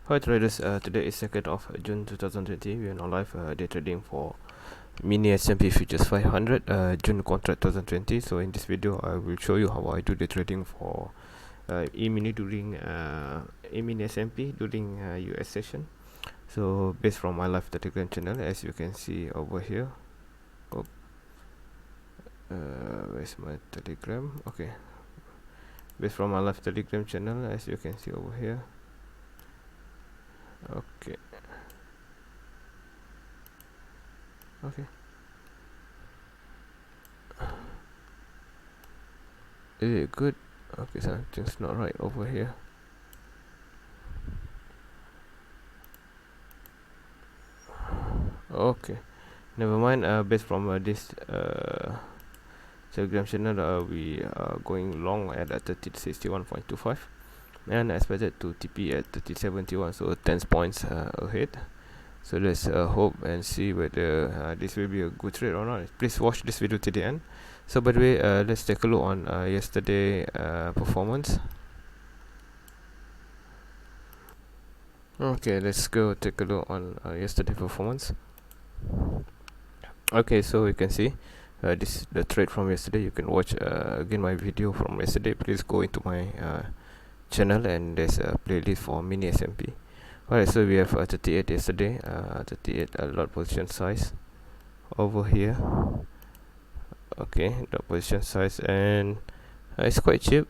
Hi traders, today is 2nd of June 2020. We are now live day trading for mini S&P futures 500 June contract 2020. So in this video I will show you how I do the trading for E-mini during E-mini S&P during US session. So based from my live Telegram channel, as you can see over here. Oh, where's my Telegram? Okay, based from my live Telegram channel, as you can see over here. Okay. Is it good? Okay, something's not right over here. Okay, never mind. Based from this Telegram channel, we are going long at 3061.25 and expected to TP at 3071, so 10 points ahead. So let's hope and see whether this will be a good trade or not. Please watch this video to the end. So by the way, let's take a look on yesterday performance. Okay, let's go take a look on yesterday performance. Okay, so you can see this is the trade from yesterday. You can watch again my video from yesterday. Please go into my channel and there's a playlist for mini S&P. Alright, so we have 38 yesterday, 38 lot position size over here. Okay, the position size, and it's quite cheap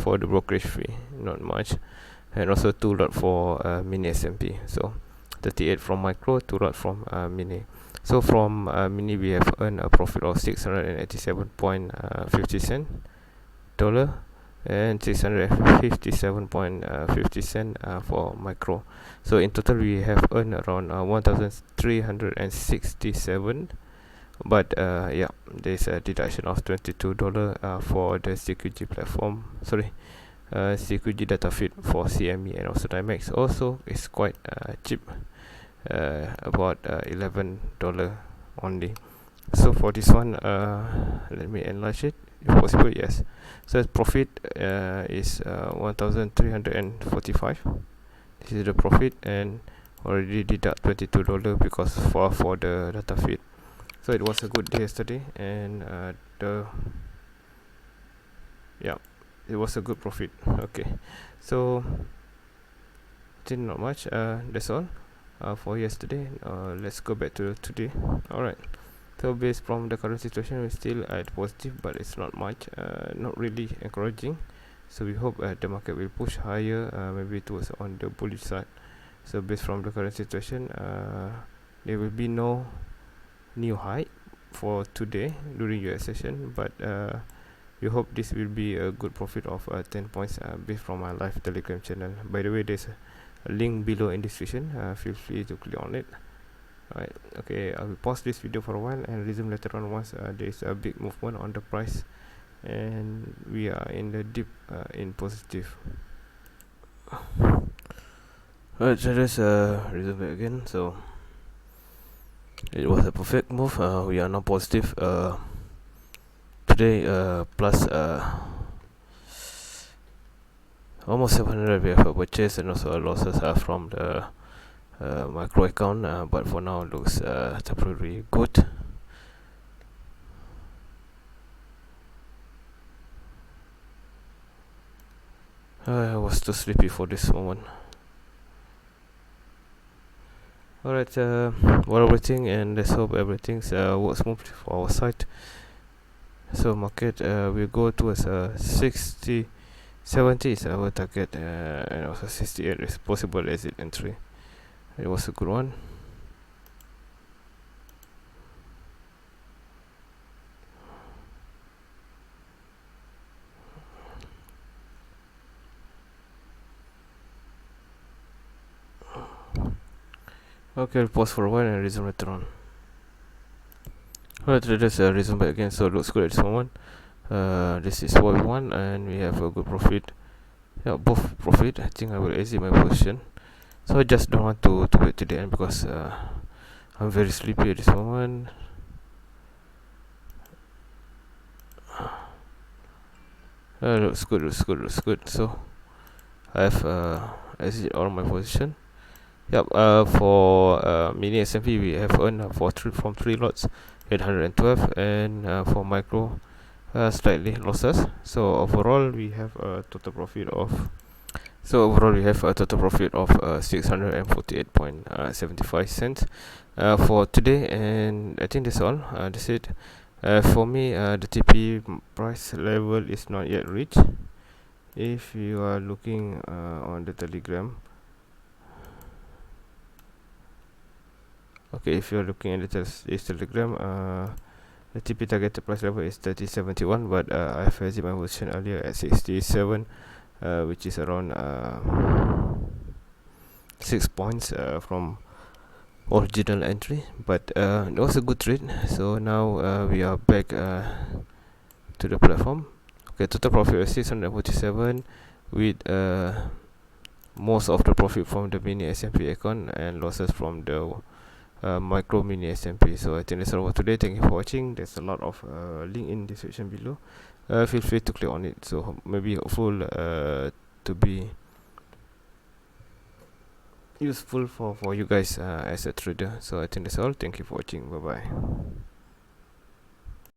for the brokerage fee, not much. And also 2 lot for mini S&P. So 38 from micro, 2 lot from mini. So from mini we have earned a profit of 687.50 cent dollar and 657.50 cent for micro. So in total we have earned around 1367, but yeah, there's a deduction of $22 for the CQG platform, sorry, CQG data feed for CME and also Dimex. Also it's quite cheap, about $11 only. So for this one, let me enlarge it if possible. Yes, so profit is 1345. This is the profit, and already deduct $22 because for the data feed. So it was a good day yesterday, and it was a good profit. Okay, so still not much. That's all for yesterday. Let's go back to today. Alright, so based from the current situation, we're still at positive, but it's not much, not really encouraging. So we hope the market will push higher, maybe towards on the bullish side. So based from the current situation, there will be no new high for today during US session, but we hope this will be a good profit of 10 points based from my live Telegram channel. By the way, there's a link below in description. Feel free to click on it. Alright, okay, I will pause this video for a while and resume later on once there is a big movement on the price and we are in the deep in positive. Alright, so let's resume it again. So it was a perfect move. We are now positive today, plus almost 700 we have a purchase and also losses from the micro account, but for now it looks temporarily good. I was too sleepy for this moment. Alright, well, everything, and let's hope everything works smoothly for our side. So market will go towards 60, 70 is our target, and also 68 is possible exit entry. It was a good one. Okay, I'll pause for a while and resume later on. Alright, traders, resume back again. So it looks good at this moment. This is what we want, and we have a good profit. Yeah, both profit. I think I will exit my position. So I just don't want to wait to the end because I'm very sleepy at this moment. Looks good. So I have exit all my position. Yep. For mini SMP, we have earned from 3 lots 812, and for micro, slightly losses. So overall we have a total profit of 648.75 cents for today, and I think that's all. That's it. For me, the TP price level is not yet reached. If you are looking on the Telegram, okay, if you're looking at the Telegram, the TP targeted price level is 30.71, but I've had my version earlier at 67, which is around 6 points from original entry. But it was a good trade. So now we are back to the platform. Okay, total profit was 647, with most of the profit from the mini SMP account and losses from the micro mini SMP. So I think that's all for today. Thank you for watching. There's a lot of link in the description below. Feel free to click on it. So maybe hopeful to be useful for you guys as a trader. So I think that's all. Thank you for watching. Bye bye.